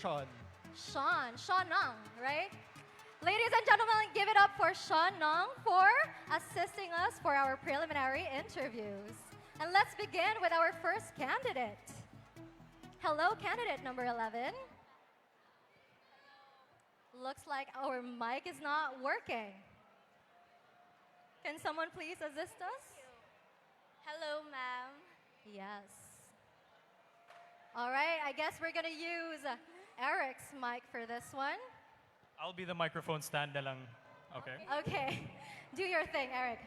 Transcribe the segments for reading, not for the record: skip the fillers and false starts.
Sean. Sean Nong, right? Ladies and gentlemen, give it up for Sean Nong for assisting us for our preliminary interviews. And let's begin with our first candidate. Hello, candidate number 11. Looks like our mic is not working. Can someone please assist us? Hello, ma'am. Yes. All right, I guess we're gonna use Eric's mic for this one. I'll be the microphone stand na lang. Okay. Okay, do your thing, Eric.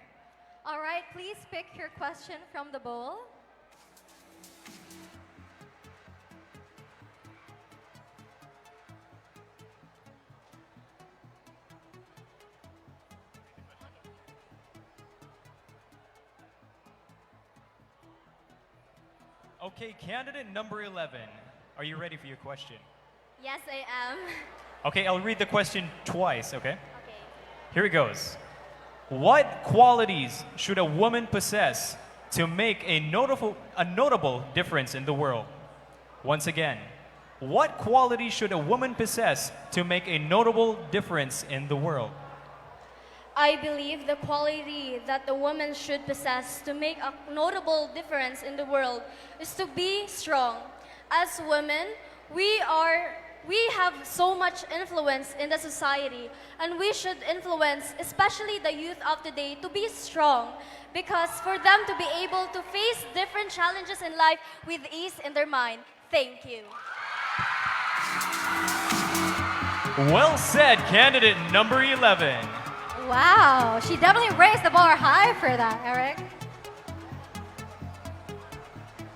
All right, please pick your question from the bowl. Okay, candidate number 11. Are you ready for your question? Yes, I am. Okay, I'll read the question twice, okay? Okay. Here it goes. What qualities should a woman possess to make a notable difference in the world? Once again, what qualities should a woman possess to make a notable difference in the world? I believe the quality that the woman should possess to make a notable difference in the world is to be strong. As women, we have so much influence in the society, and we should influence, especially the youth of today, to be strong, because for them to be able to face different challenges in life with ease in their mind. Thank you. Well said, candidate number 11. Wow, she definitely raised the bar high for that, Eric.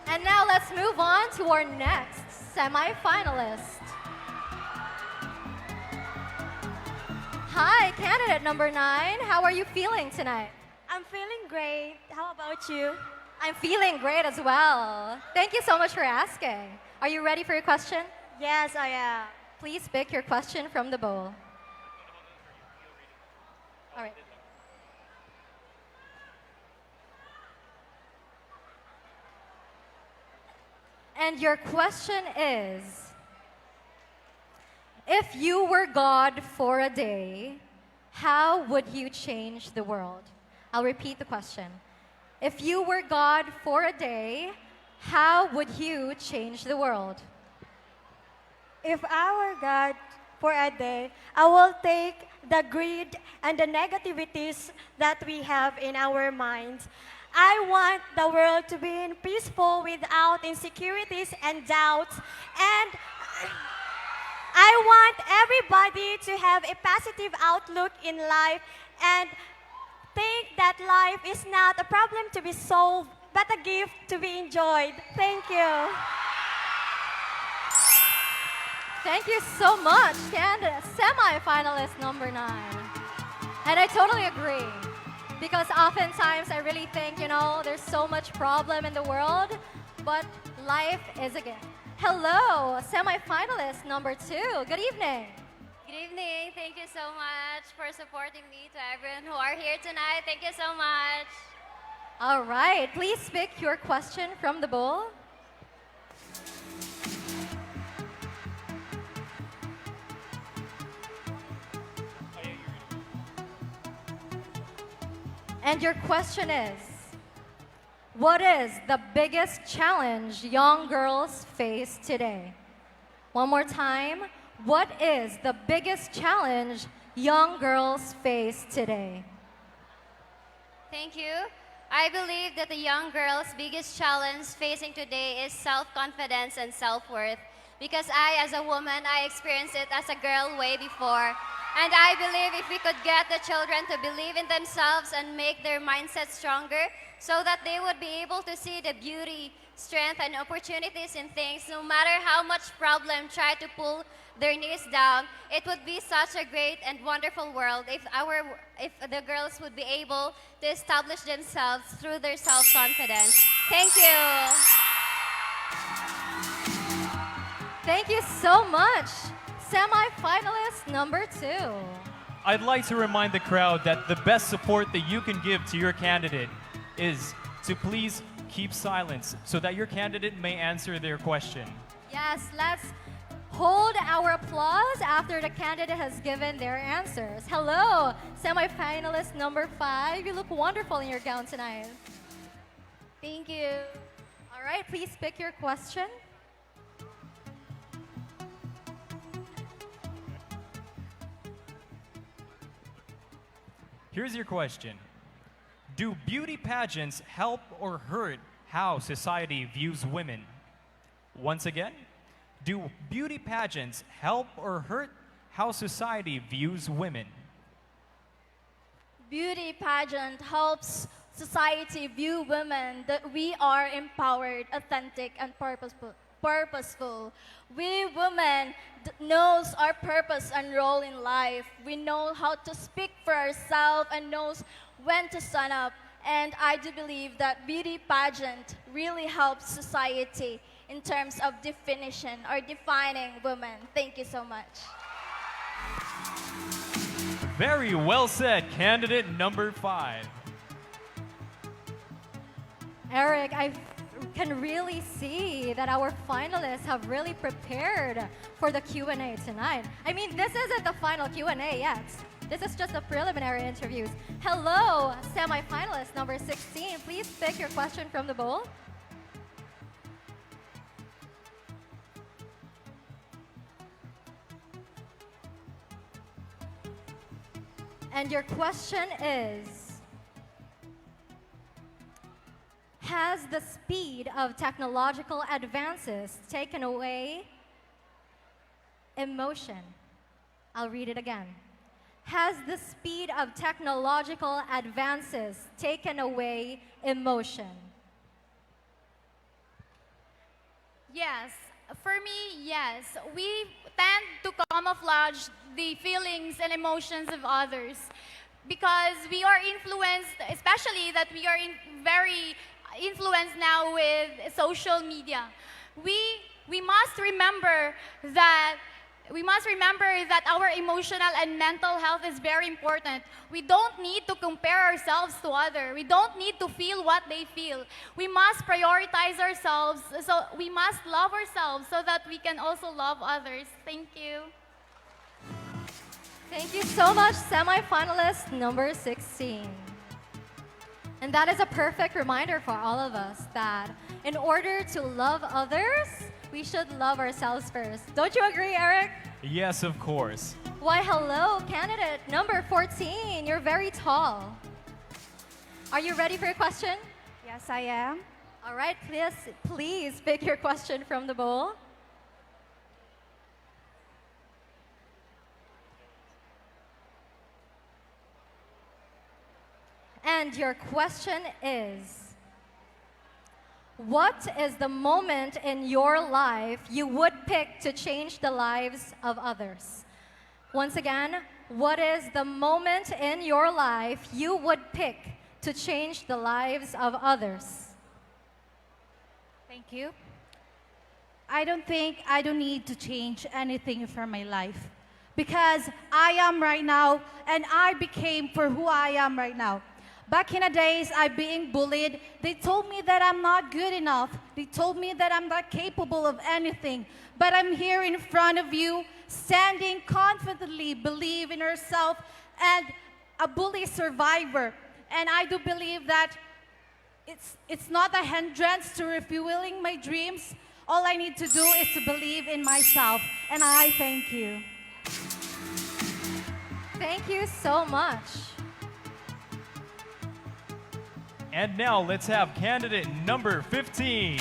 And now let's move on to our next semi-finalist. Hi, candidate number 9. How are you feeling tonight? I'm feeling great. How about you? I'm feeling great as well. Thank you so much for asking. Are you ready for your question? Yes, I am. Please pick your question from the bowl. All right. And your question is, if you were God for a day, how would you change the world? I'll repeat the question. If you were God for a day, how would you change the world? If I were God for a day, I will take the greed and the negativities that we have in our minds. I want the world to be peaceful without insecurities and doubts. And I want everybody to have a positive outlook in life and think that life is not a problem to be solved, but a gift to be enjoyed. Thank you. Thank you so much, candidate, semi-finalist number 9. And I totally agree. Because oftentimes I really think, there's so much problem in the world, but life is a gift. Hello, semi-finalist number 2. Good evening. Good evening. Thank you so much for supporting me. To everyone who are here tonight, thank you so much. All right, please pick your question from the bowl. And your question is, what is the biggest challenge young girls face today? One more time, what is the biggest challenge young girls face today? Thank you. I believe that the young girl's biggest challenge facing today is self-confidence and self-worth. Because as a woman, I experienced it as a girl way before. And I believe if we could get the children to believe in themselves and make their mindset stronger so that they would be able to see the beauty, strength, and opportunities in things, no matter how much problem try to pull their knees down, it would be such a great and wonderful world if the girls would be able to establish themselves through their self-confidence. Thank you. Thank you so much. Semi-finalist number 2. I'd like to remind the crowd that the best support that you can give to your candidate is to please keep silence so that your candidate may answer their question. Yes, let's hold our applause after the candidate has given their answers. Hello, semifinalist number 5. You look wonderful in your gown tonight. Thank you. All right, please pick your question. Here's your question. Do beauty pageants help or hurt how society views women? Once again, do beauty pageants help or hurt how society views women? Beauty pageant helps society view women that we are empowered, authentic, and purposeful. We women knows our purpose and role in life. We know how to speak for ourselves and knows when to stand up. And I do believe that beauty pageant really helps society in terms of definition or defining women. Thank you so much. Very well said, candidate number 5. Eric, I can really see that our finalists have really prepared for the Q&A tonight. I mean, this isn't the final Q&A yet. This is just the preliminary interviews. Hello, semi-finalist number 16. Please pick your question from the bowl. And your question is, has the speed of technological advances taken away emotion? I'll read it again. Has the speed of technological advances taken away emotion? Yes, for me, yes. We tend to camouflage the feelings and emotions of others because we are influenced, especially that we are very influenced now with social media. We must remember that our emotional and mental health is very important. We don't need to compare ourselves to others. We don't need to feel what they feel. We must prioritize ourselves. So we must love ourselves so that we can also love others. Thank you. Thank you so much, semi-finalist number 16. And that is a perfect reminder for all of us that in order to love others, we should love ourselves first. Don't you agree, Eric? Yes, of course. Why, hello, candidate number 14. You're very tall. Are you ready for your question? Yes, I am. All right, please pick your question from the bowl. And your question is, what is the moment in your life you would pick to change the lives of others? Once again, what is the moment in your life you would pick to change the lives of others? Thank you. I don't think I don't need to change anything from my life because I am right now and I became for who I am right now. Back in the days, I'm being bullied. They told me that I'm not good enough. They told me that I'm not capable of anything. But I'm here in front of you, standing confidently, believe in yourself, and a bully survivor. And I do believe that it's not a hindrance to refueling my dreams. All I need to do is to believe in myself. And I thank you. Thank you so much. And now let's have candidate number 15.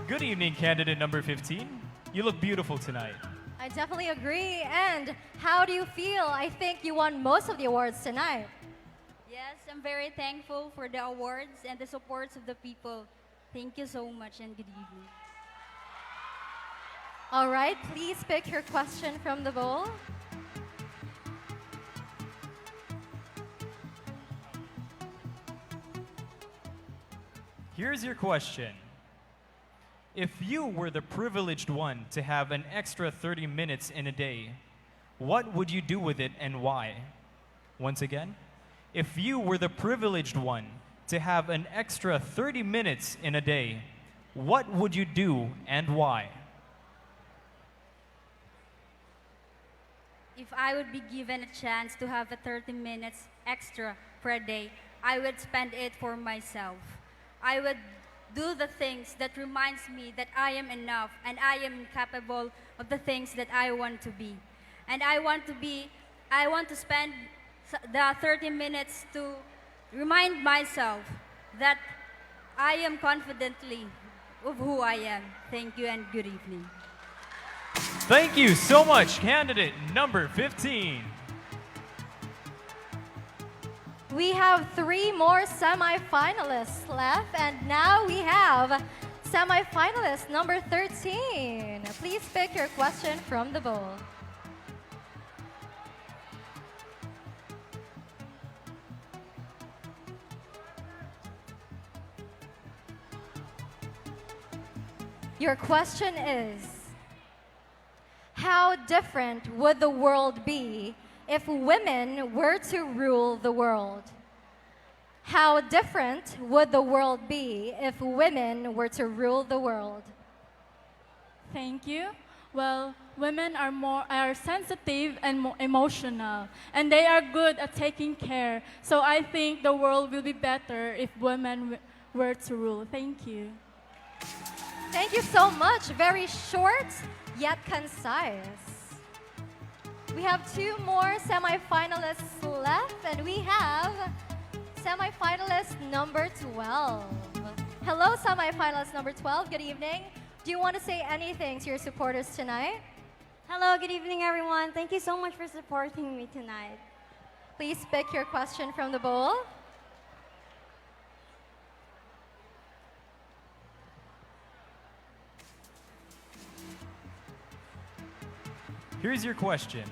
Good evening, candidate number 15. You look beautiful tonight. I definitely agree. And how do you feel? I think you won most of the awards tonight. Yes, I'm very thankful for the awards and the supports of the people. Thank you so much and good evening. All right, please pick your question from the bowl. Here's your question. If you were the privileged one to have an extra 30 minutes in a day, what would you do with it and why? Once again, if you were the privileged one to have an extra 30 minutes in a day, what would you do and why? If I would be given a chance to have a 30 minutes extra per day, I would spend it for myself. I would do the things that reminds me that I am enough and I am capable of the things that I want to be. And I want to spend the 30 minutes to remind myself that I am confidently of who I am. Thank you and good evening. Thank you so much, candidate number 15. We have 3 more semi-finalists left, and now we have semi-finalist number 13. Please pick your question from the bowl. Your question is, how different would the world be if women were to rule the world? How different would the world be if women were to rule the world? Thank you. Well, women are sensitive and more emotional, and they are good at taking care. So I think the world will be better if women were to rule. Thank you. Thank you so much. Very short, yet concise. We have 2 more semi-finalists left, and we have semi-finalist number 12. Hello, semi-finalist number 12. Good evening. Do you want to say anything to your supporters tonight? Hello, good evening, everyone. Thank you so much for supporting me tonight. Please pick your question from the bowl. Here's your question.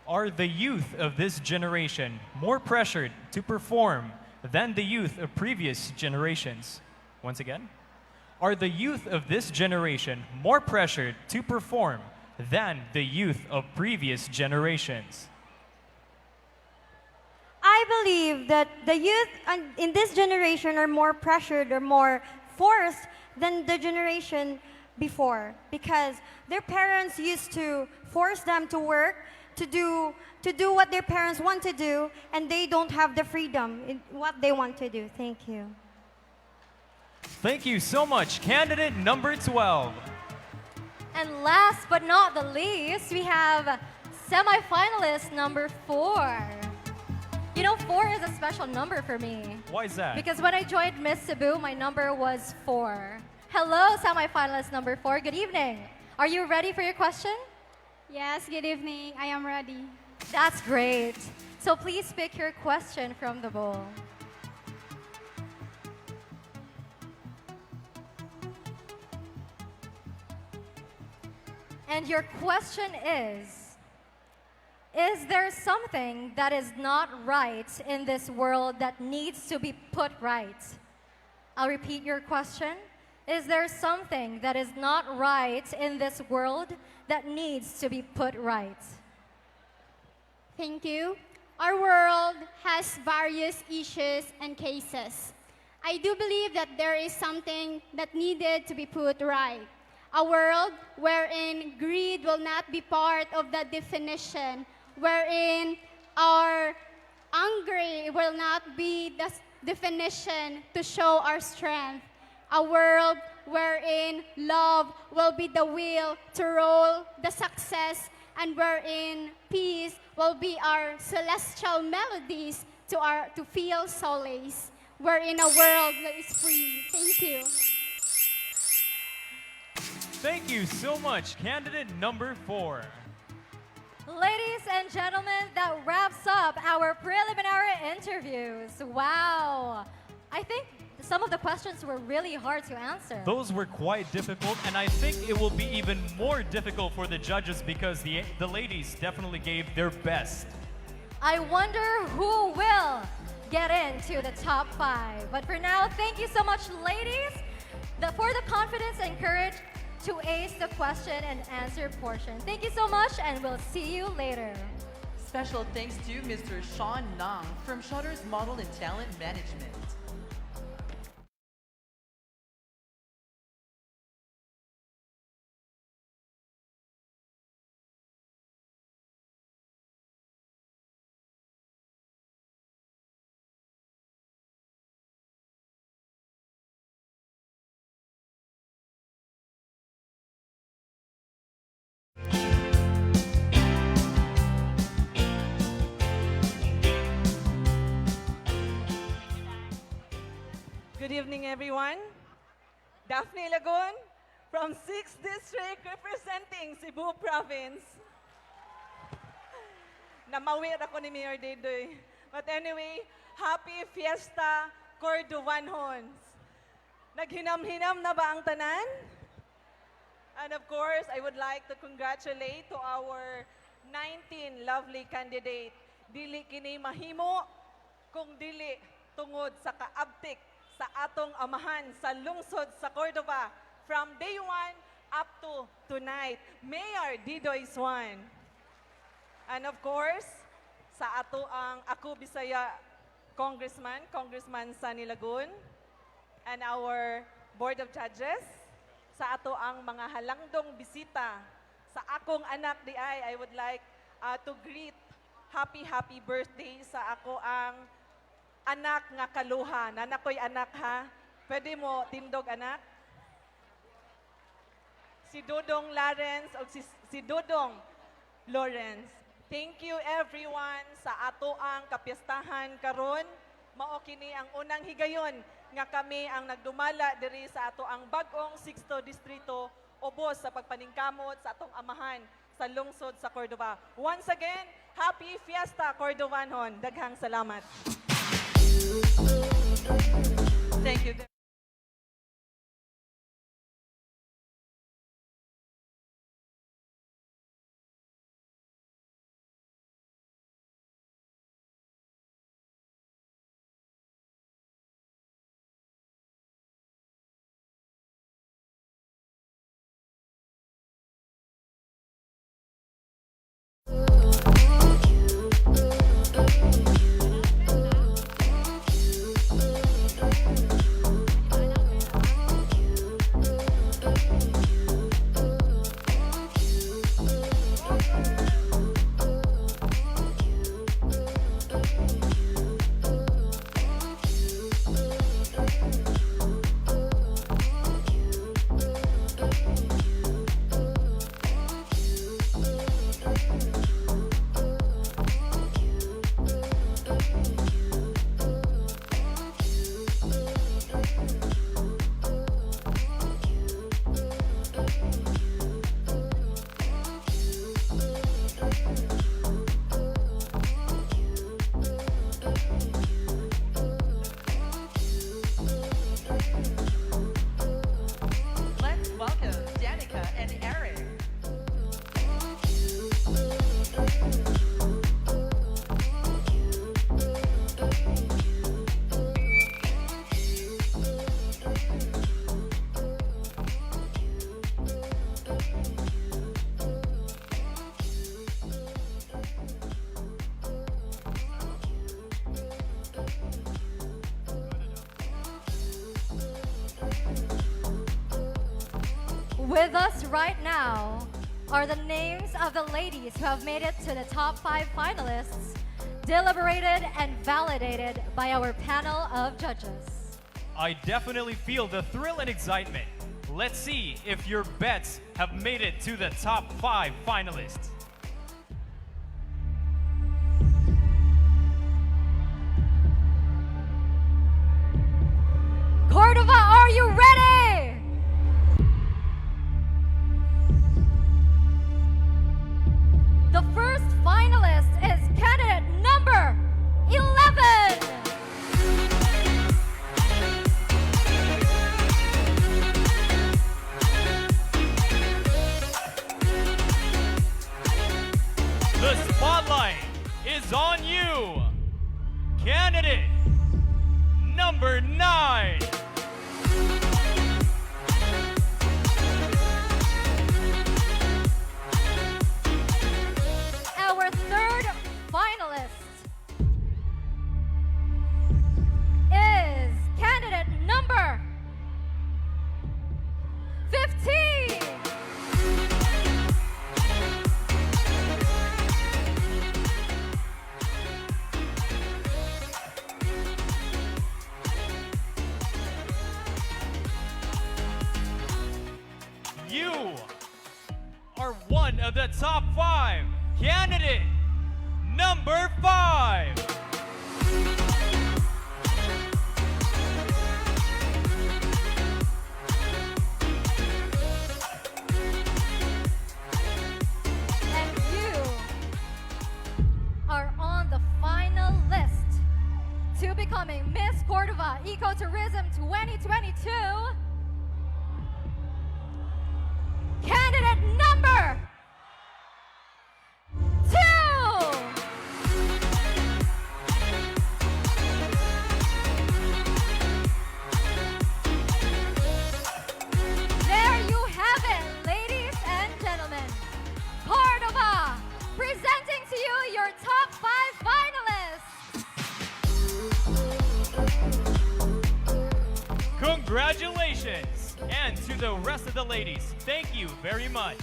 Are the youth of this generation more pressured to perform than the youth of previous generations? Once again, are the youth of this generation more pressured to perform than the youth of previous generations? I believe that the youth in this generation are more pressured or more forced than the generation before, because their parents used to force them to work, to do what their parents want to do, and they don't have the freedom in what they want to do. Thank you. Thank you so much, candidate number 12. And last but not the least, we have semi-finalist number 4. You know, 4 is a special number for me. Why is that? Because when I joined Miss Cebu, my number was 4. Hello, semi-finalist number 4. Good evening. Are you ready for your question? Yes, good evening. I am ready. That's great. So please pick your question from the bowl. And your question is there something that is not right in this world that needs to be put right? I'll repeat your question. Is there something that is not right in this world that needs to be put right? Thank you. Our world has various issues and cases. I do believe that there is something that needed to be put right. A world wherein greed will not be part of the definition, wherein our angry will not be the definition to show our strength. A world wherein love will be the will to roll the success, and wherein peace will be our celestial melodies to feel solace. We're in a world that is free. Thank you. Thank you so much, candidate number 4. Ladies and gentlemen, that wraps up our preliminary interviews. Wow. I think some of the questions were really hard to answer. Those were quite difficult, and I think it will be even more difficult for the judges because the ladies definitely gave their best. I wonder who will get into the top 5. But for now, thank you so much, ladies, for the confidence and courage to ace the question and answer portion. Thank you so much, and we'll see you later. Special thanks to Mr. Sean Nang from Shutter's Model and Talent Management. evening, everyone. Daphne Lagun from 6th District representing Cebu Province. Namawir ako ni Mayor Didoy. But anyway, happy Fiesta Cordovanhons. Naghinam-hinam na ba ang tanan? And of course, I would like to congratulate to our 19 lovely candidate. Dili kini mahimo kung dili tungod sa kaabtik sa atong amahan sa lungsod sa Cordova from day 1 up to tonight. Mayor Didoy Swan. And of course, sa ato ang ako Bisaya Congressman Sunny Lagun, and our Board of Judges, sa ato ang mga halangdong bisita, sa akong anak di I would like to greet happy birthday sa ako ang anak nga kaluha. Nanakoy anak ha. Pwede mo tindog anak? Si Dodong Lawrence o si Dodong Lawrence. Thank you everyone sa ato ang kapistahan karon. Mao kini ang unang higayon nga kami ang nagdumala diri sa ato ang bag-ong 6th distrito ubos sa pagpaningkamot sa atong amahan sa lungsod sa Cordova. Once again, happy Fiesta Cordovanhon. Daghang salamat. Thank you. Let's welcome Danica and Eric. With us right now are the names of the ladies who have made it to the top 5 finalists, deliberated and validated by our panel of judges. I definitely feel the thrill and excitement. Let's see if your bets have made it to the top 5 finalists. Cordova, are you ready? The first finalist is candidate number 11. The spotlight is on you. Candidate number 9. Our third finalist is candidate number 15. You are one of the top 5. Candidate number 5. 2022, candidate number 2. There you have it, ladies and gentlemen. Cordova, presenting to you your top 5 finalists. Congratulations! And to the rest of the ladies, thank you very much.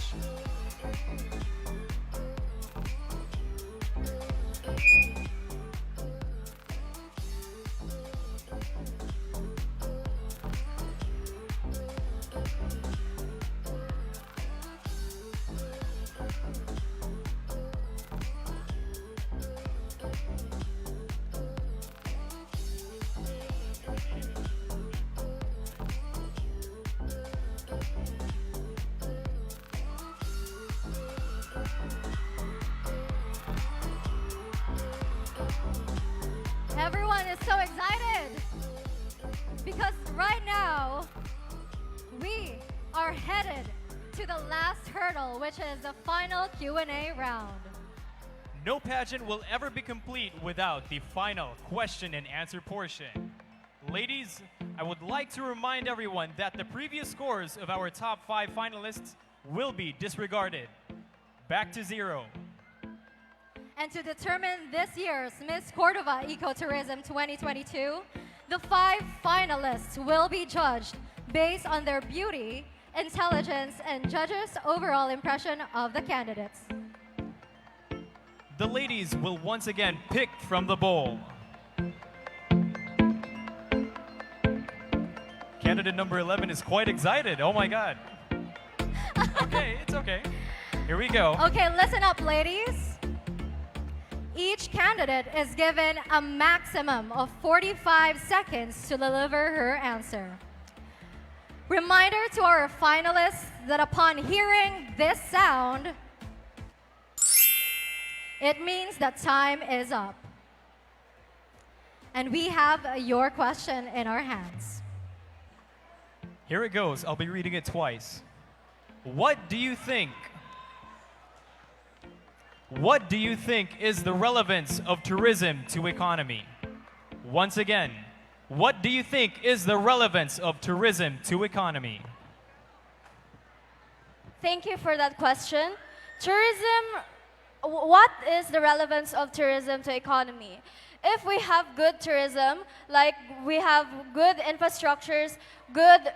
Everyone is so excited because right now we are headed to the last hurdle, which is the final Q&A round. No pageant will ever be complete without the final question and answer portion. Ladies, I would like to remind everyone that the previous scores of our top 5 finalists will be disregarded. Back to 0. And to determine this year's Miss Cordova Ecotourism 2022, the 5 finalists will be judged based on their beauty, intelligence, and judges' overall impression of the candidates. The ladies will once again pick from the bowl. Candidate number 11 is quite excited. Oh my God. Okay, it's okay. Here we go. Okay, listen up, ladies. Each candidate is given a maximum of 45 seconds to deliver her answer. Reminder to our finalists that upon hearing this sound, it means that time is up. And we have your question in our hands. Here it goes. I'll be reading it twice. What do you think is the relevance of tourism to economy? Once again, what do you think is the relevance of tourism to economy? Thank you for that question. What is the relevance of tourism to economy? If we have good tourism, like we have good infrastructures, good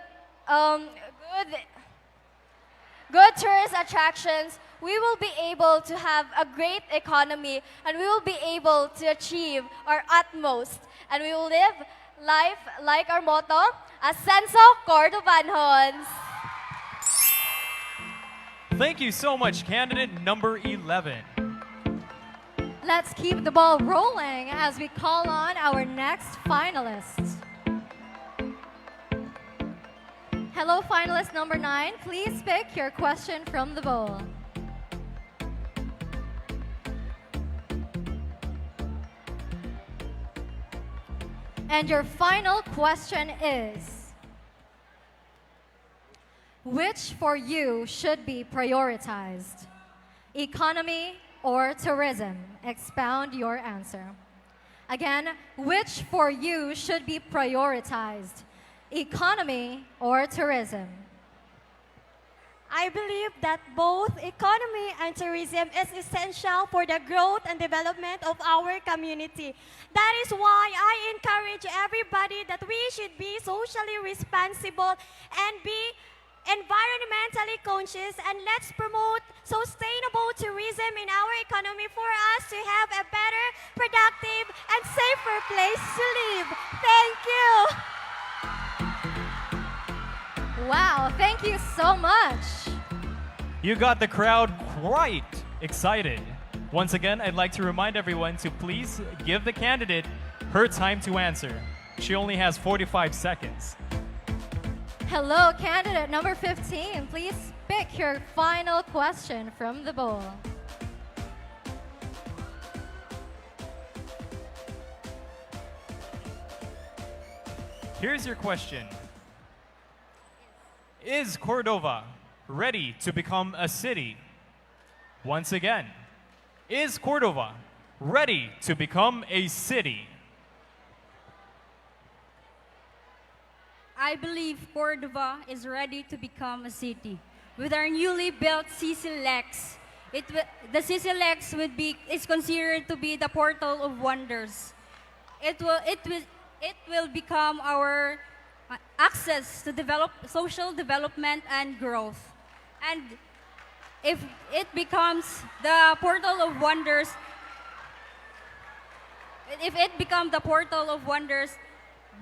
tourist attractions, we will be able to have a great economy and we will be able to achieve our utmost. And we will live life like our motto, Ascenso Cordovanhons. Thank you so much, candidate number 11. Let's keep the ball rolling as we call on our next finalists. Hello, finalist number 9. Please pick your question from the bowl. And your final question is, which for you should be prioritized? Economy or tourism? Expound your answer. Again, which for you should be prioritized? Economy or tourism? I believe that both economy and tourism is essential for the growth and development of our community. That is why I encourage everybody that we should be socially responsible and be environmentally conscious, and let's promote sustainable tourism in our economy for us to have a better, productive, and safer place to live. Thank you. Wow, thank you so much. You got the crowd quite excited. Once again, I'd like to remind everyone to please give the candidate her time to answer. She only has 45 seconds. Hello, candidate number 15. Please pick your final question from the bowl. Here's your question. Is Cordova ready to become a city? Once again, is Cordova ready to become a city? I believe Cordova is ready to become a city. With our newly built CC Lex, the CC Lex is considered to be the portal of wonders. It will become our access to social development and growth. And if it becomes the portal of wonders,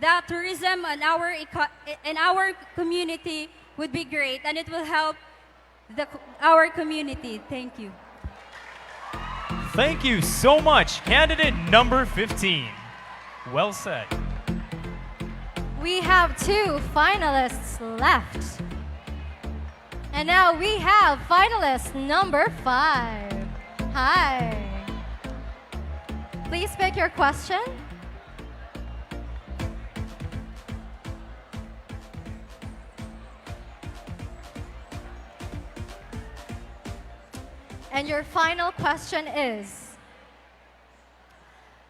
the tourism in our community would be great, and it will help our community. Thank you. Thank you so much, candidate number 15. Well said. We have 2 finalists left. And now we have finalist number 5. Hi. Please pick your question. And your final question is,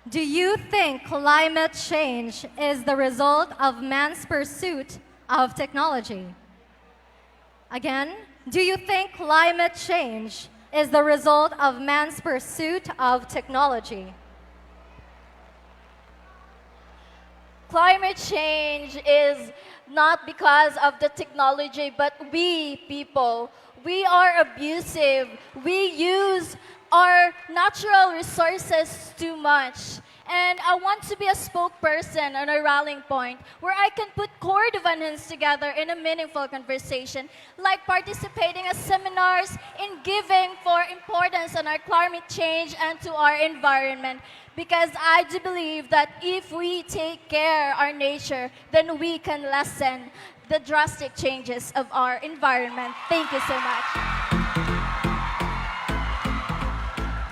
do you think climate change is the result of man's pursuit of technology? Again, do you think climate change is the result of man's pursuit of technology? Climate change is not because of the technology, but we people. We are abusive. We use our natural resources too much. And I want to be a spokesperson and a rallying point where I can put Cordovans together in a meaningful conversation, like participating in seminars, in giving for importance on our climate change and to our environment. Because I do believe that if we take care of our nature, then we can lessen the drastic changes of our environment. Thank you so much.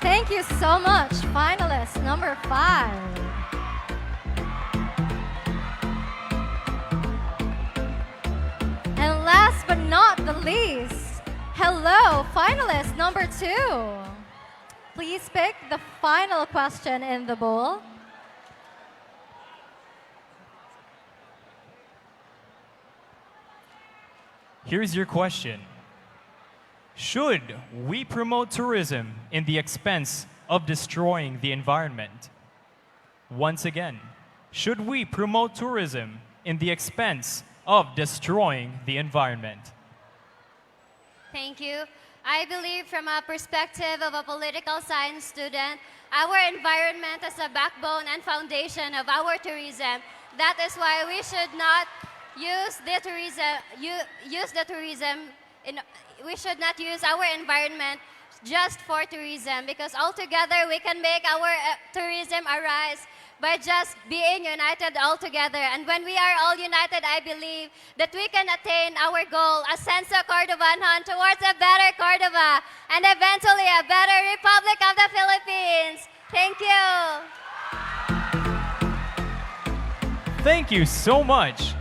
Thank you so much, finalist number 5. And last but not the least, hello, finalist number 2. Please pick the final question in the bowl. Here's your question. Should we promote tourism in the expense of destroying the environment? Once again, should we promote tourism in the expense of destroying the environment? Thank you. I believe from a perspective of a political science student, our environment is a backbone and foundation of our tourism. That is why we should not use the tourism we should not use our environment just for tourism, because altogether we can make our tourism arise by just being united all together. And when we are all united, I believe that we can attain our goal, Ascenso Cordovanhon, towards a better Cordova and eventually a better Republic of the Philippines. Thank you. Thank you so much.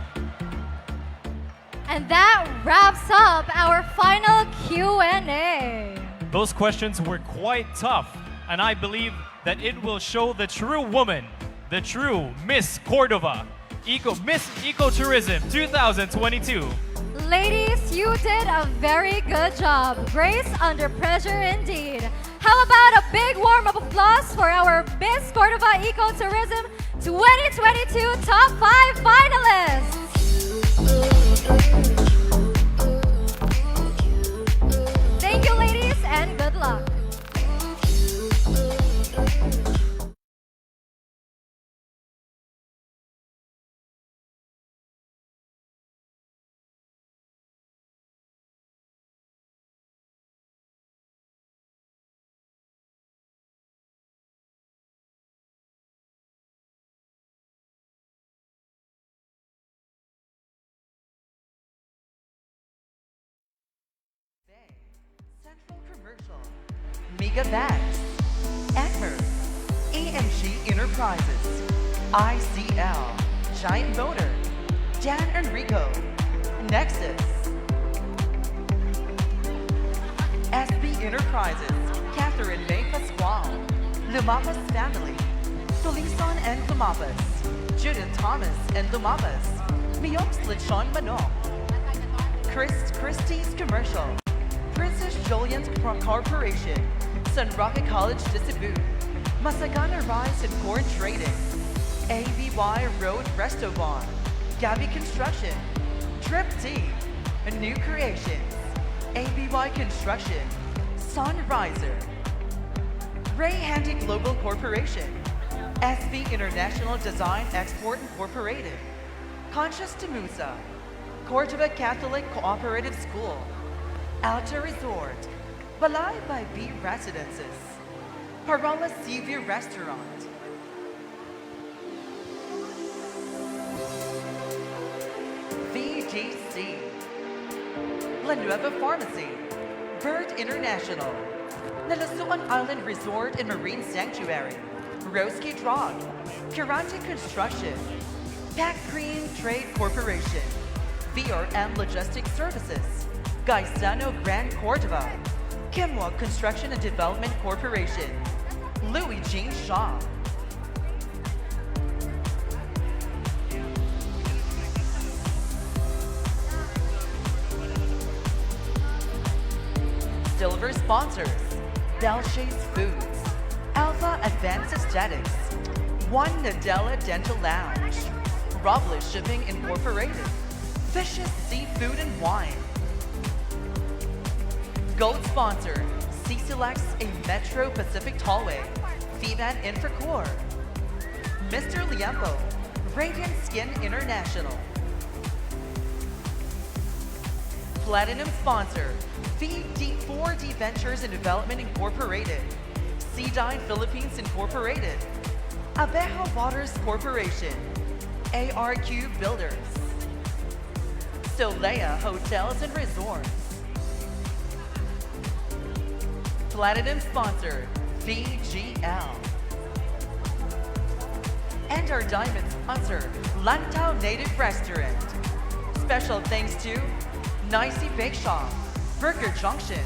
And that wraps up our final Q&A. Those questions were quite tough, and I believe that it will show the true woman, the true Miss Cordova, Miss Ecotourism 2022. Ladies, you did a very good job. Grace under pressure indeed. How about a big warm of applause for our Miss Cordova Ecotourism 2022 Top 5 finalists. Thank you, ladies, and good luck. Central Commercial, Mega Bags, Ecker, AMG Enterprises, ICL, Giant Motor, Dan Enrico, Nexus, SB Enterprises, Catherine May Pascual, Lumapas Family, Tulison and Lumapas, Judith Thomas and Lumapas, Miox Lechon Manok, Christie's Commercial, Princess Julian's Corporation, San Roque College Disaboo, Masagana Rice and Corn Trading, ABY Road Restaurant, Gabby Construction, Trip T, New Creations, ABY Construction, Sunriser, Ray Handy Global Corporation, SB International Design Export Incorporated, Conscious Temusa, Cordova Catholic Cooperative School, Alta Resort, Balay by B Residences, Parola Seaview Restaurant, VGC, La Nueva Pharmacy, Bird International, Nalasuan Island Resort and Marine Sanctuary, Roski Drug, Kirante Construction, Pack Green Trade Corporation, VRM Logistics Services, Gaisano Grand Cordova, Kimwa Construction and Development Corporation, Louis Jean Shaw, Silver sponsors, Belchase Foods, Alpha Advanced Aesthetics, One Nadella Dental Lounge, Robles Shipping Incorporated, Fishes Seafood and Wine. Gold sponsor, CCLX a Metro Pacific Tollway, Vivan Infracore, Mr. Liempo, Radiant Skin International. Platinum sponsor, VD4D Ventures and Development Incorporated, Seedine Philippines Incorporated, Abejo Waters Corporation, ARQ Builders, Solea Hotels and Resorts. Platinum sponsor, VGL. And our diamond sponsor, Lantau Native Restaurant. Special thanks to Nicey Bake Shop, Burger Junction,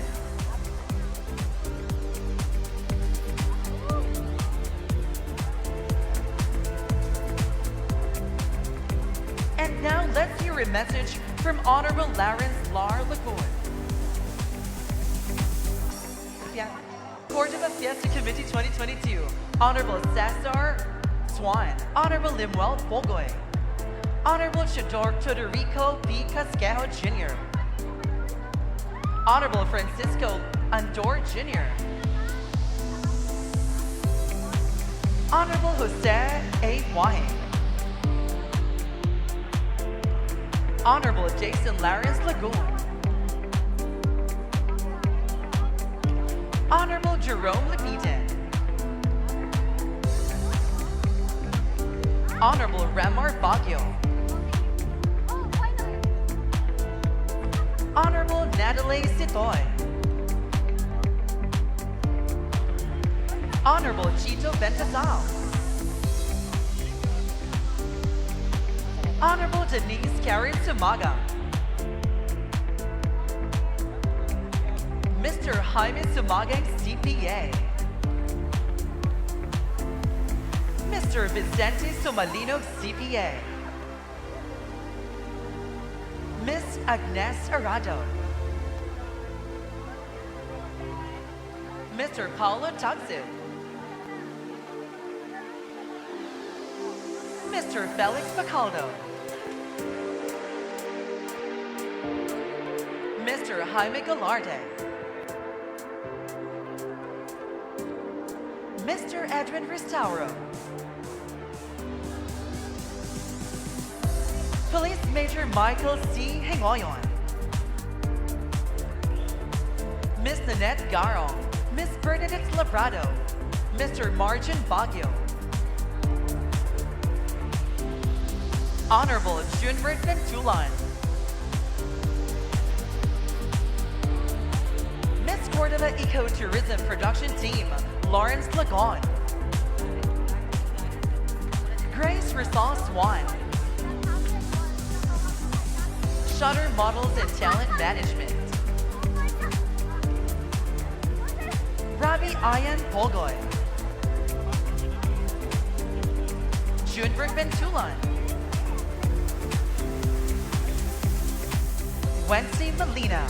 and now let's hear a message from Honorable Lawrence Lar Lagoon. Cordova Fiesta Committee 2022, Honorable Cesar Swan, Honorable Limuel Fogoy, Honorable Chodorico P. Casquejo Jr., Honorable Francisco Andor Jr., Honorable Jose A. Wahing, Honorable Jason Lawrence Lagoon, Honorable Jerome Lepiten, Honorable Ramar Baguio, Honorable Natalie Sitoy, Honorable Chito Ventasal, Honorable Denise Karen Sumaga, Mr. Jaime Sumagang CPA, Mr. Vicente Somalino CPA, Miss Agnes Arado, Mr. Paulo Tagsid, Mr. Felix Bacaldo, Mr. Jaime Galarde, Mr. Edwin Restauro, Police Major Michael C. Hengoyon, Miss Nanette Garo, Miss Bernadette Labrado, Mr. Margin Baguio, Honorable Junbert Ventulan, Miss Cordova Ecotourism Production Team, Lawrence Lagon, Grace Rosal Swan, Shutter Models and Talent Management. Ravi Ayan Polgoy. Junberg Bentulan. Wency Molina.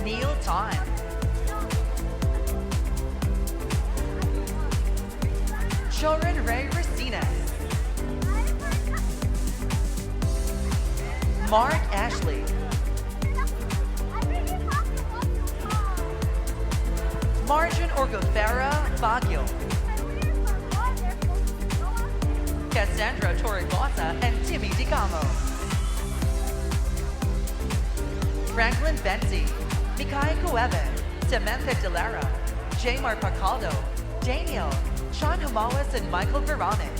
Neil Tan. Chorin Ray Racines. Mark Ashley. Margin Orgofera Baguio. Cassandra Torregosa and Timmy DiCamo. Franklin Benzi, Mikhail Cueve, Samantha Delara, Jamar Pacaldo, Daniel, Sean Humawas and Michael Veronic.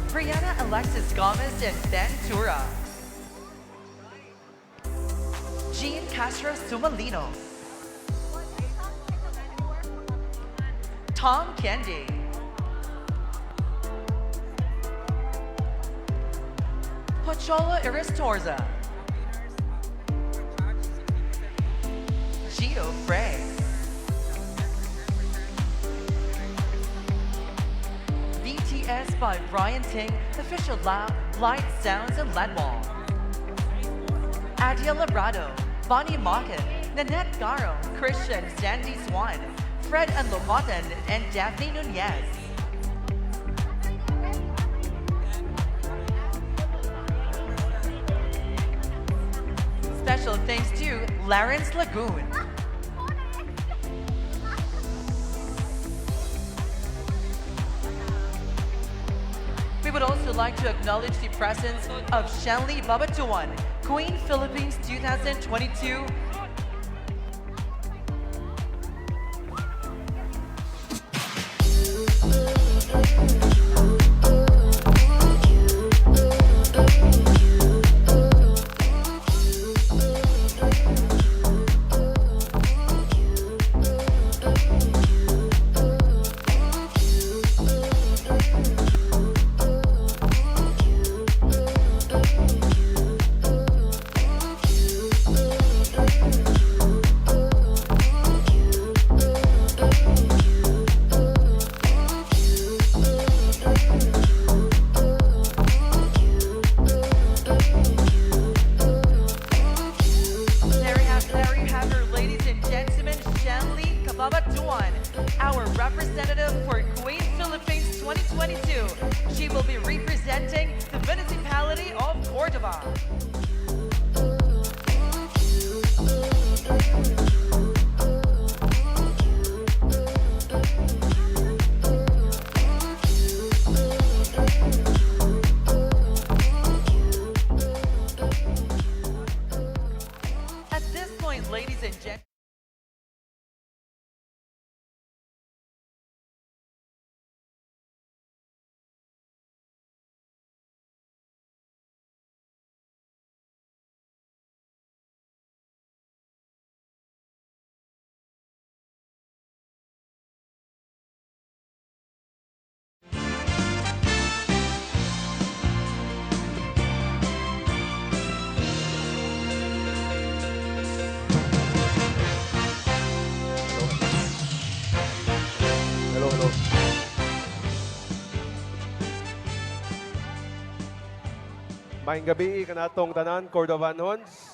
Brianna Alexis Gomez and Ben Tura. Jean Castro Sumalino. Tom Kendi. Pochola Iristorza. Gio Frey. BTS by Brian Ting, official light, sounds, and LED wall. Adia Labrado, Bonnie Mocket, Nanette Garo, Christian, Sandy Swan, Fred Anlomotan, and Daphne Nunez. Special thanks to Lawrence Lagoon. We would also like to acknowledge the presence of Shanli Babatuan, Queen Philippines 2022. Our representative for Queen Philippines 2022. She will be representing the municipality of Cordova. At this point, ladies and gentlemen, Hello, hello. Maayong gabi kanatong tanan Cordovanons.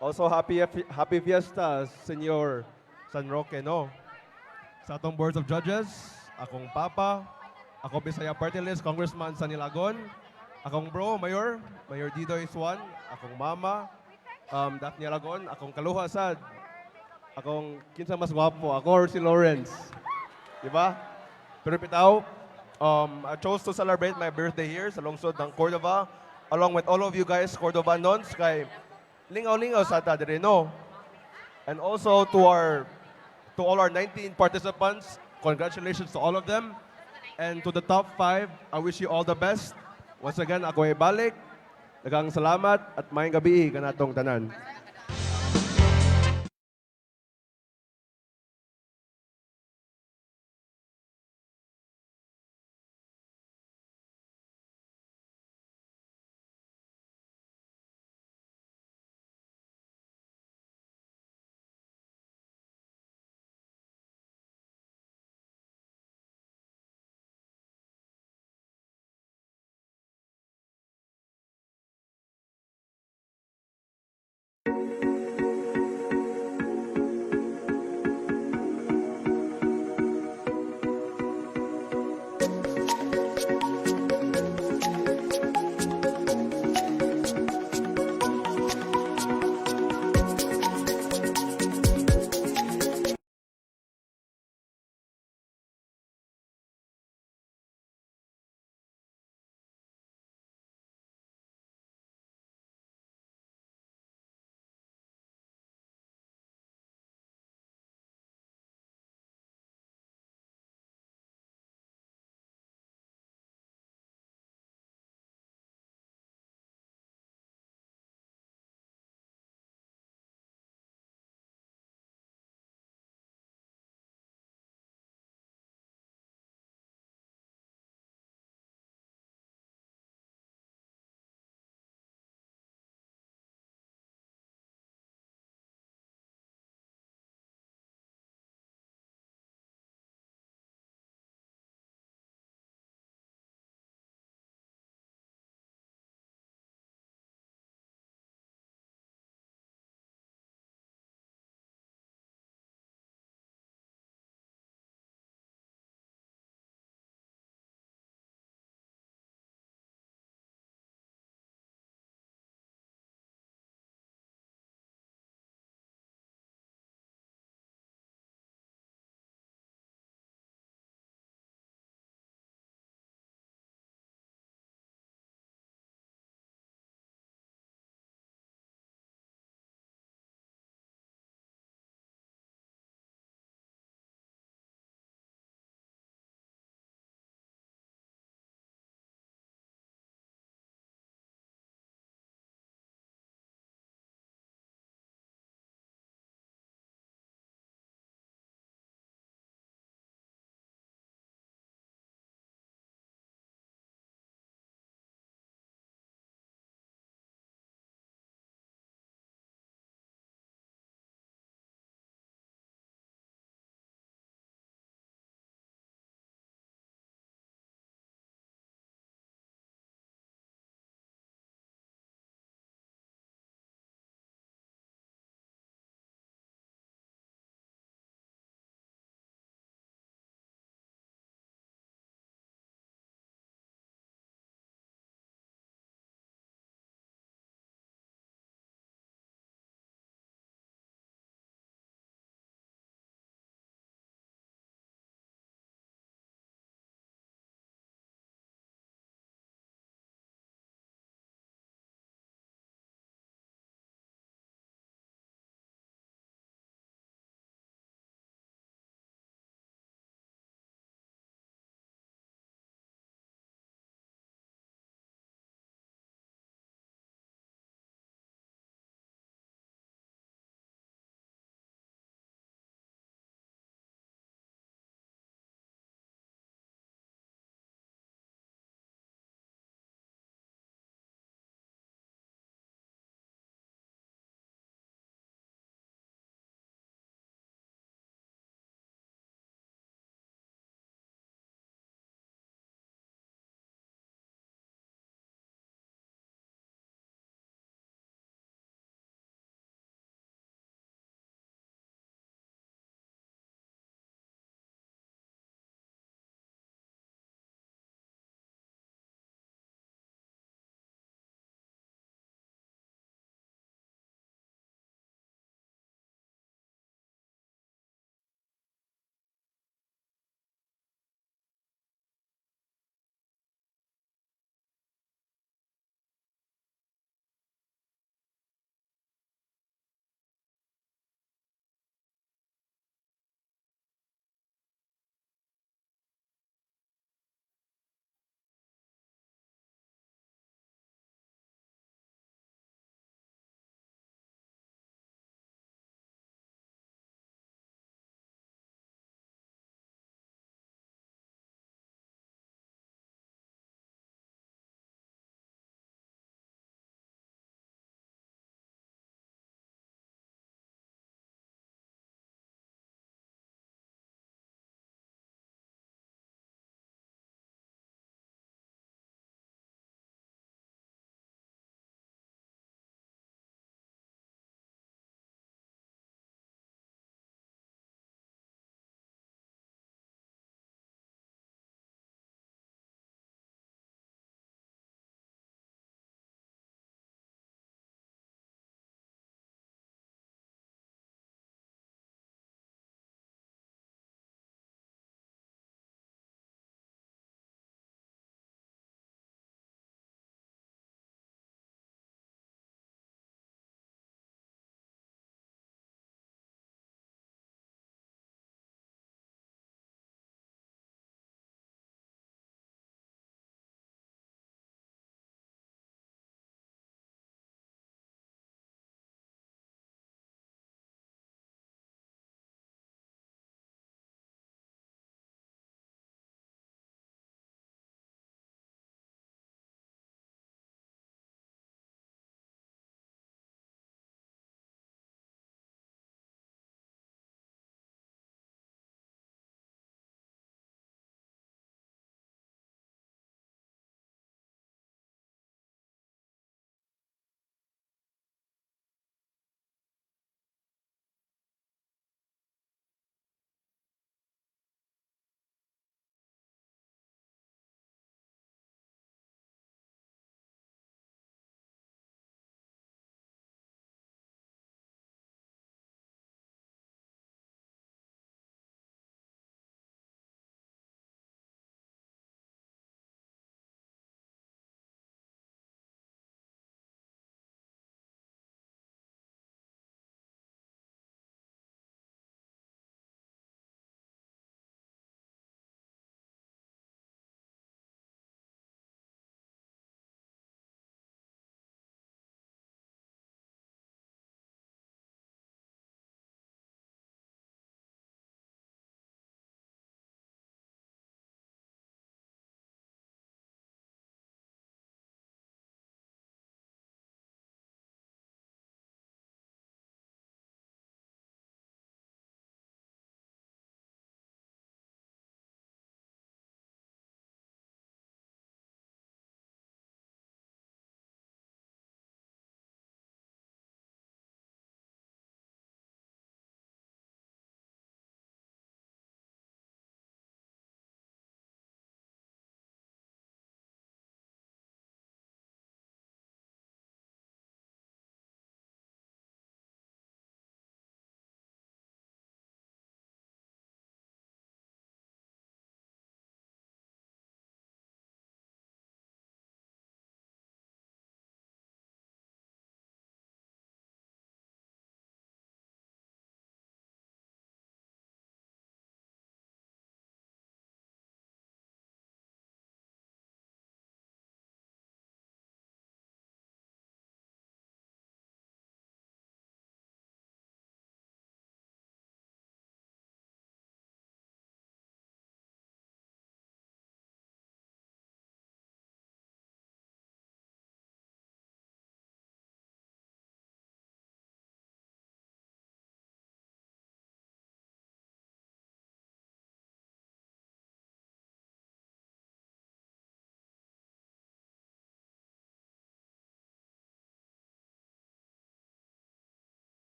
Also happy fiesta Senyor San Roque no. Sa atong board of judges, akong papa, ako Bisaya Party List Congressman San Ilagon, akong bro Mayor Didoy Swan, akong mama Daphne Ilagon, akong kaluha sad, akong kinsa mas gwapo, ako or si Lawrence. Diba? Pero pitaw, I chose to celebrate my birthday here sa lungsod ng Cordova, along with all of you guys, Cordobanons, kay lingaw-lingaw sa ta diri, no? And also to all our 19 participants, congratulations to all of them. And to the top 5, I wish you all the best. Once again, ako ay balik. Daghang salamat at maayong gabi kanatong tanan.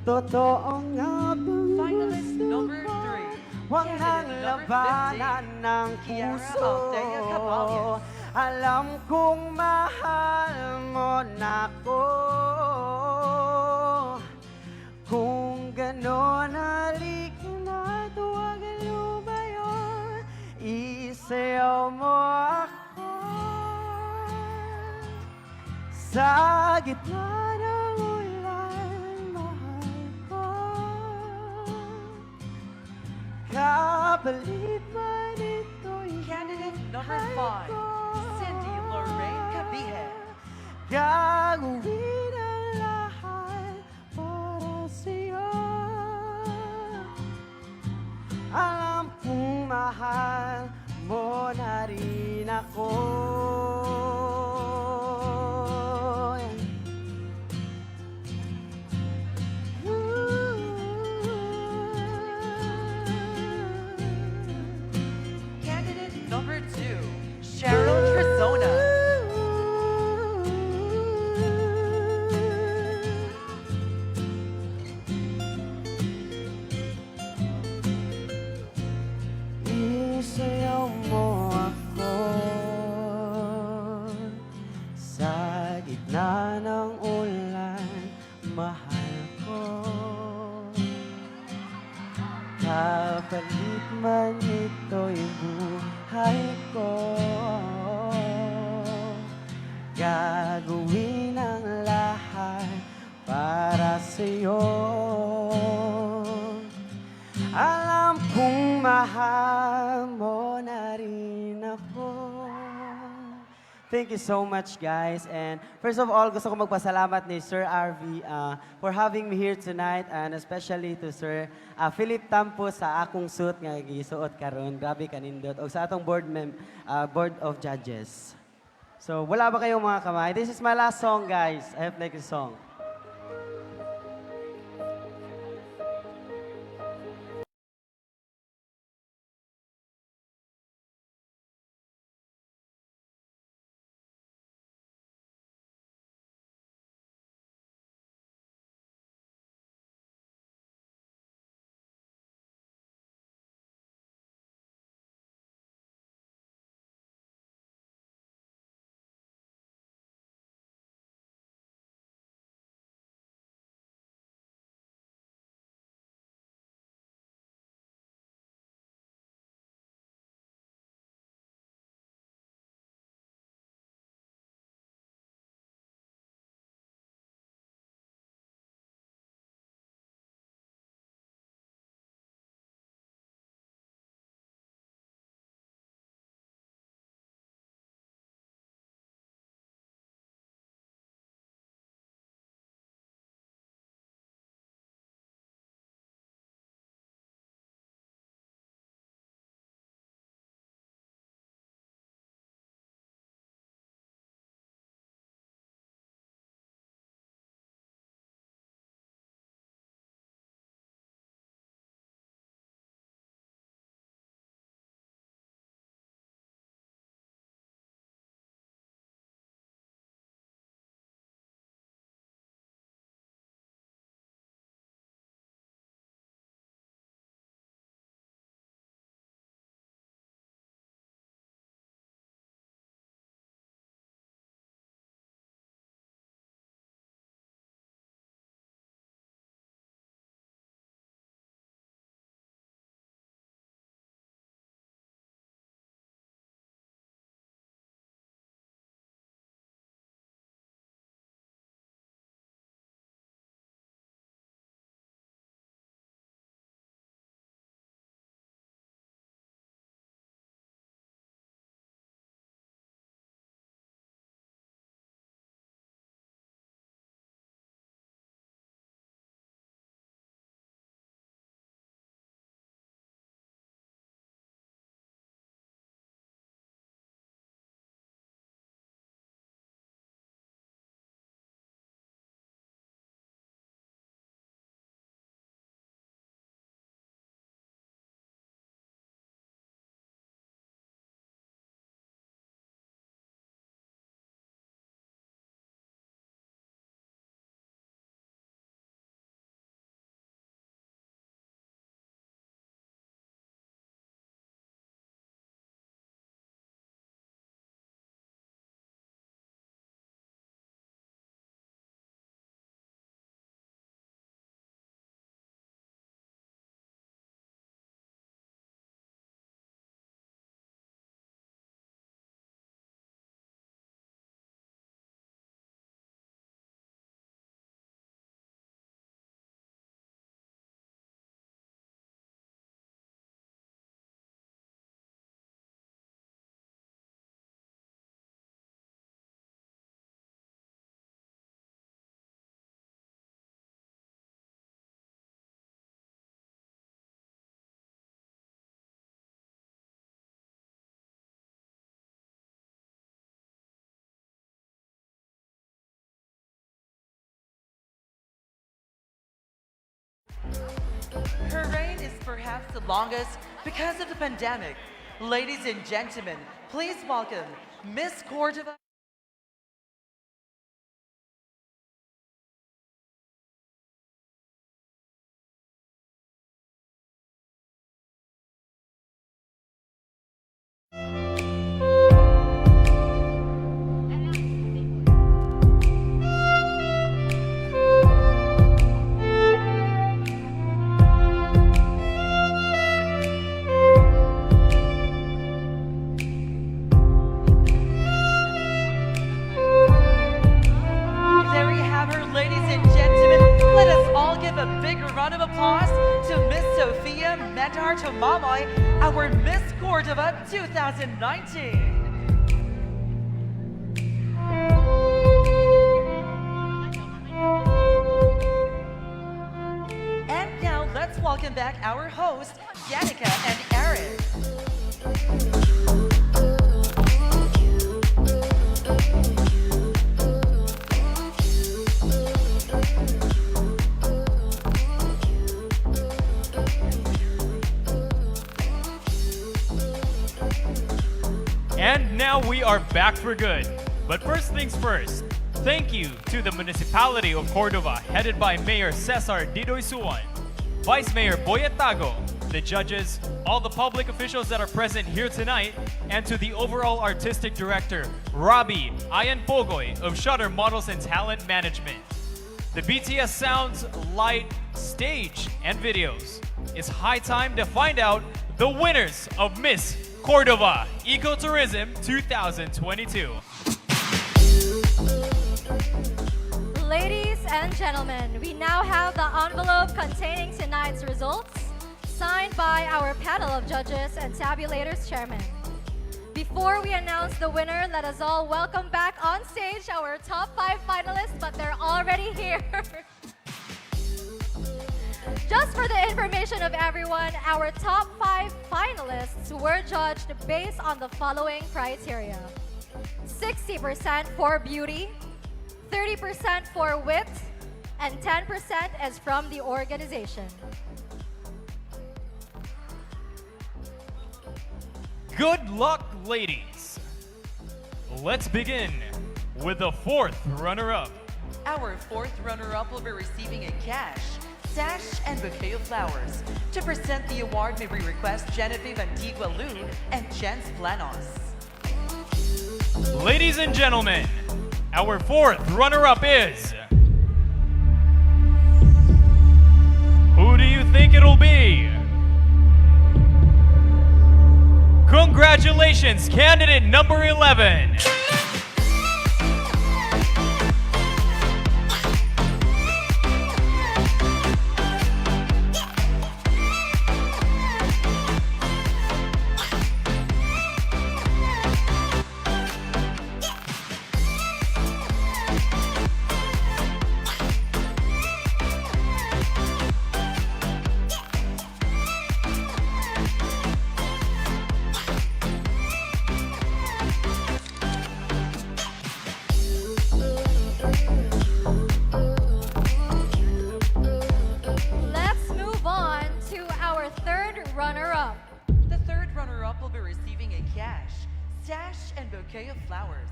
Totoo nga bang Finalist gusto number ko? 3. Huwag nang Candidate number labanan 50. ng Kiara puso. Althea Caballes. Alam kong mahal mo na ko. Kung ganon, halika na, tuwagan lumayo. Isayaw mo ako sa gitna ng ulan, mahal ko. Kapalit man ito'y Candidate number mahal 5. ko. Cindy Lorraine Cabihe. Gagawin ang lahat para sa'yo. Alam kong mahal mo na rin ako. Candidate number 2. Cheryl Trizona. Isayaw mo ako sa gitna ng ulan, mahal ko. Kapalit man ito'y buhay ko. Gagawin ang lahat para sa'yo. Alam kong mahal mo na rin ako. Thank you so much, guys. And first of all, gusto ko magpasalamat ni Sir RV for having me here tonight, and especially to Sir Philip Tampo sa akong suit nga gisuot karon. Grabe kanindot. O sa atong board of judges. So, wala ba kayong mga kamay? This is my last song, guys. I have like a song. Her reign is perhaps the longest because of the pandemic. Ladies and gentlemen, please welcome Miss Cordova. There we have her, ladies and gentlemen. Let us all give a big round of applause to Miss Sophia Medhar Tomamoy, our Miss Cordova 2019. And now let's welcome back our hosts, Yannicka and Eric. And now we are back for good. But first things first, thank you to the municipality of Cordova, headed by Mayor Cesar Didoy Suwan, Vice Mayor Boyetago, the judges, all the public officials that are present here tonight, and to the overall artistic director, Robbie Ayan Pogoy of Shutter Models and Talent Management. The BTS sounds, light, stage, and videos. It's high time to find out the winners of Miss Cordova Ecotourism 2022. Ladies and gentlemen, we now have the envelope containing tonight's results, signed by our panel of judges and tabulators chairman. Before we announce the winner, let us all welcome back on stage our top 5 finalists, but they're already here. Just for the information of everyone, our top 5 finalists were judged based on the following criteria: 60% for beauty, 30% for wit, and 10% is from the organization. Good luck, ladies. Let's begin with the 4th runner-up. Our 4th runner-up will be receiving a cash, sash, and bouquet of flowers. To present the award, may we request Genevieve Antigua Lu and Jens Planos. Ladies and gentlemen, our 4th runner-up is... Who do you think it'll be? Congratulations, candidate number 11. Let's move on to our 3rd runner-up. The 3rd runner-up will be receiving a cash, sash, and bouquet of flowers.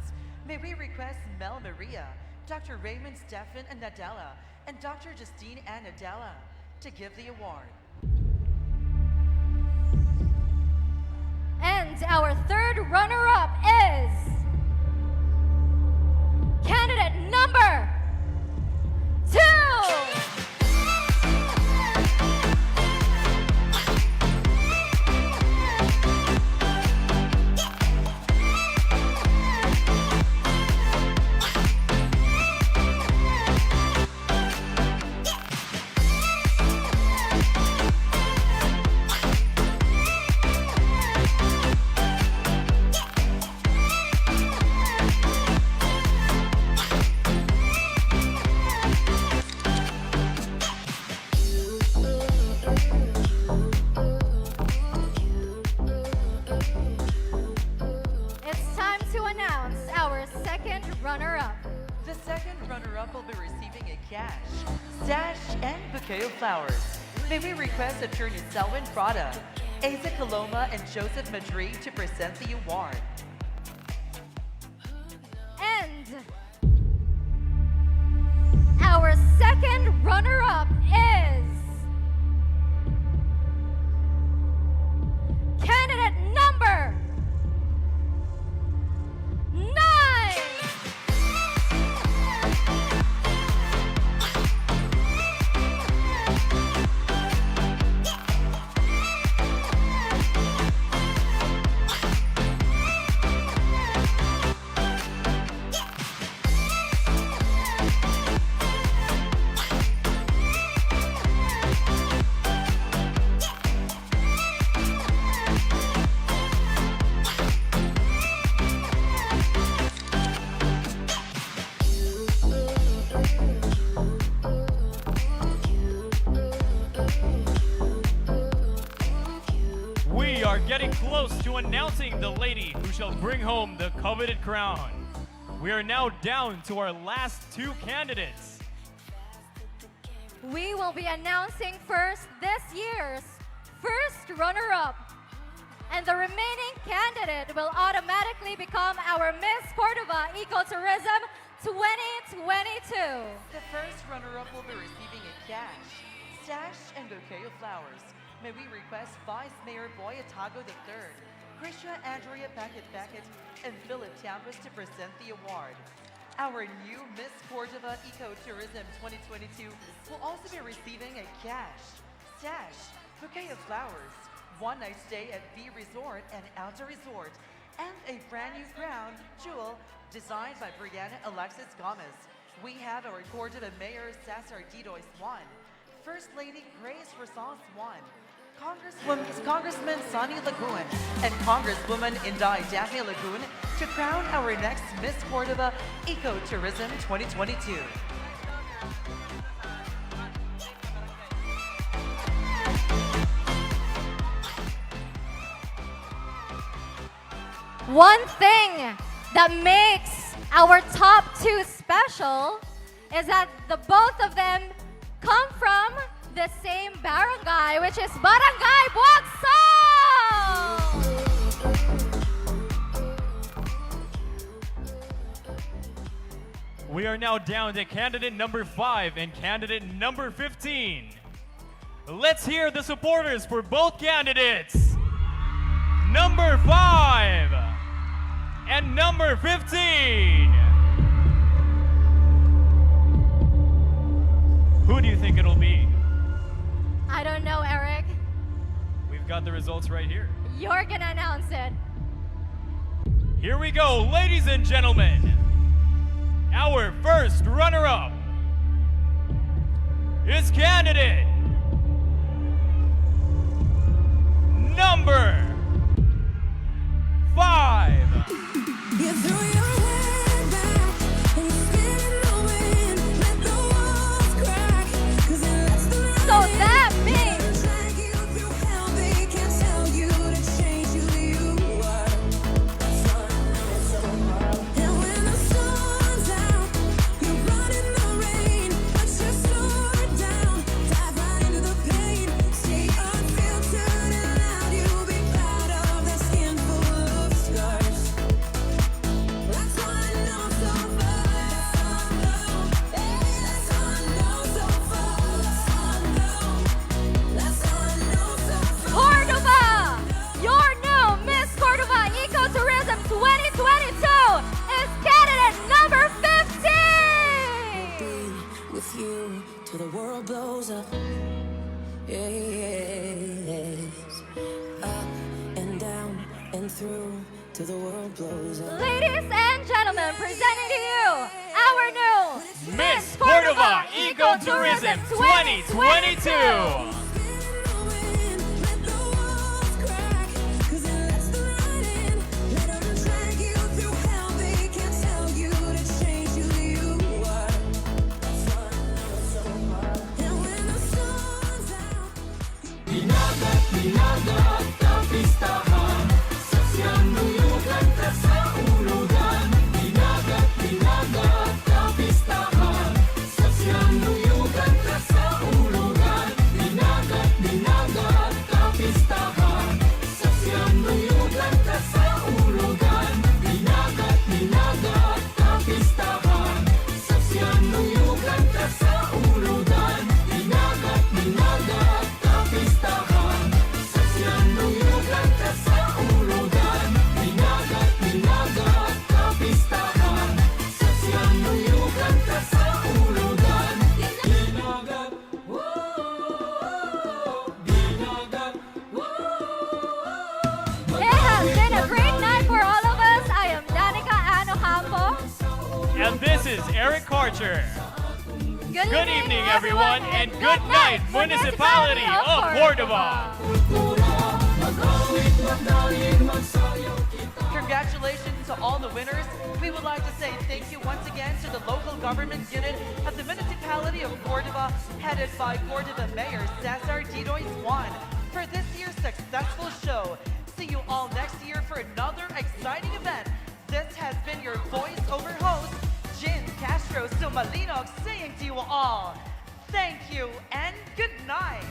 May we request Mel Maria, Dr. Raymond Stephan and Nadella, and Dr. Justine and Nadella to give the award. And our 3rd runner-up is candidate number 2. It's time to announce our 2nd runner-up. The 2nd runner-up will be receiving a cash, sash, and bouquet of flowers. May we request Attorney Selwyn Prada, Asa Coloma, and Joseph Madri to present the award. And our second runner-up is candidate number 9. We are getting close to announcing the lady who shall bring home the coveted crown. We are now down to our last 2 candidates. We will be announcing first this year's first runner-up. And the remaining candidate will automatically become our Miss Cordova Ecotourism 2022. The first runner-up will be receiving a cash, sash, and bouquet of flowers. May we request Vice Mayor Boy Atago III, Krisha Andrea Packet, and Philip Tampus to present the award. Our new Miss Cordova Ecotourism 2022 will also be receiving a cash, sash, bouquet of flowers, one-night stay at V Resort and Outdoor Resort, and a brand new crown, jewel, designed by Brianna Alexis Gomez. We have our Cordova Mayor Cesar Didois 1, First Lady Grace Rosales 1, Congressman Sonny Lagoon, and Congresswoman Inday Daphne Lagoon to crown our next Miss Cordova Ecotourism 2022. One thing that makes our top 2 special is that the both of them come from the same barangay, which is Barangay Buagsong! We are now down to candidate number 5 and candidate number 15. Let's hear the supporters for both candidates. Number 5 and number 15. Who do you think it'll be? I don't know, Eric. We've got the results right here. You're gonna announce it. Here we go, ladies and gentlemen. Our first runner-up is candidate number 5. So that means Cordova, your new Miss Cordova Ecotourism 2022 is candidate number 15! With you till the world blows up. Yes. Up and down and through till the world blows up. Ladies and gentlemen, presenting to you our new Miss Cordova Ecotourism 2022. is Eric Karcher. Good evening, everyone, and good night, Municipality of Cordova. Congratulations to all the winners. We would like to say thank you once again to the local government unit of the Municipality of Cordova, headed by Cordova Mayor Cesar Didoy Juan, for this year's successful show. See you all next year for another exciting event. This has been your voice-over host, Jin Castro Sumalinog, saying to you all, thank you and good night.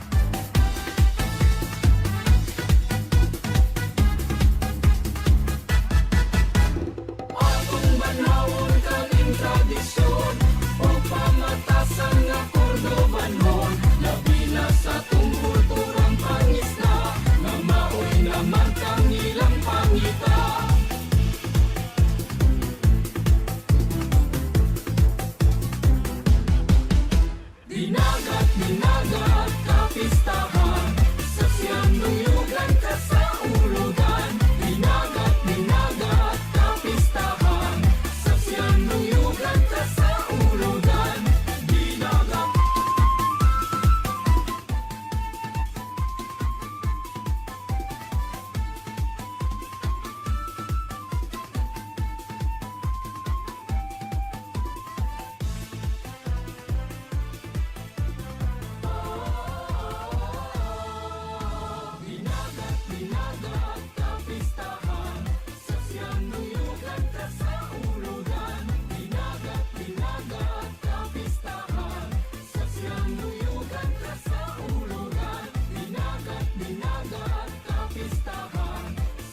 Tradisyon o pamatasan nga Cordovanon, labi na sa tungkulturang pangisna, nga maoy naman kang ilang pangita. Dinagat, dinagat, kapistahan, sa siyang nuyugan ka sa ulugan. Dinagat, dinagat, kapistahan, sa siyang nuyugan ka sa ulugan. Dinagat. Dinagat, dinagat, kapistahan, sa siyang nuyugan ka sa ulugan. Dinagat, dinagat, kapistahan, sa siyang nuyugan ka sa ulugan. Dinagat, dinagat, kapistahan,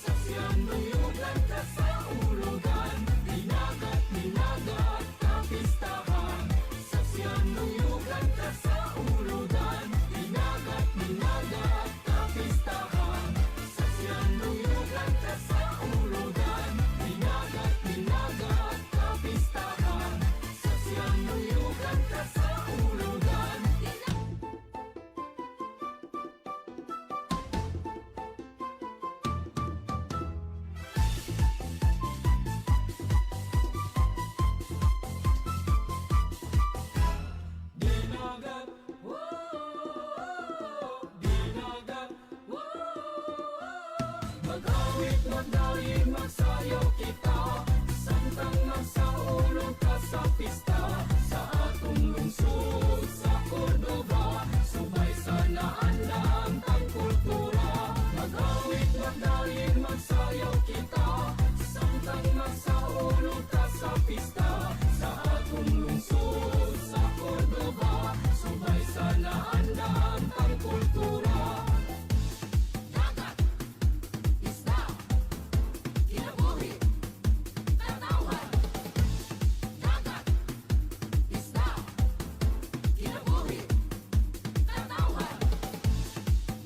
sa siyang nuyugan ka sa ulugan. Dinagat, dinagat, kapistahan, sa siyang nuyugan ka sa ulugan. Dinagat, dinagat, kapistahan, sa siyang nuyugan ka sa ulugan. Dinagat, dinagat, kapistahan, sa siyang nuyugan ka sa ulugan. Dinagat, dinagat, mag-awit, magdaing, magsayaw kita, samtang magsaulog ka sa pista, sa atong lungsod sa Cordova, subay sa naanlang ang kultura. Mag-awit, magdaing, magsayaw kita, samtang magsaulog ka sa pista, sa atong lungsod sa Cordova, subay sa naanlang ang kultura. Dagat, isda, kinabuhi, tanawan. Dagat, isda, kinabuhi, tanawan.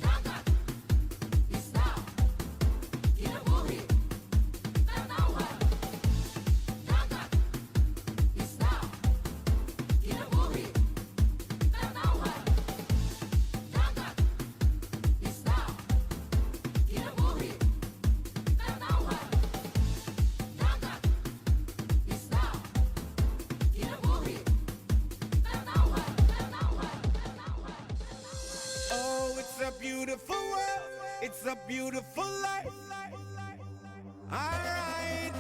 Dagat, isda, kinabuhi, tanawan. Dagat, isda, kinabuhi, tanawan. Dagat, isda, kinabuhi, tanawan. Dagat, isda, kinabuhi, tanawan. Oh, it's a beautiful world. It's a beautiful life. All right.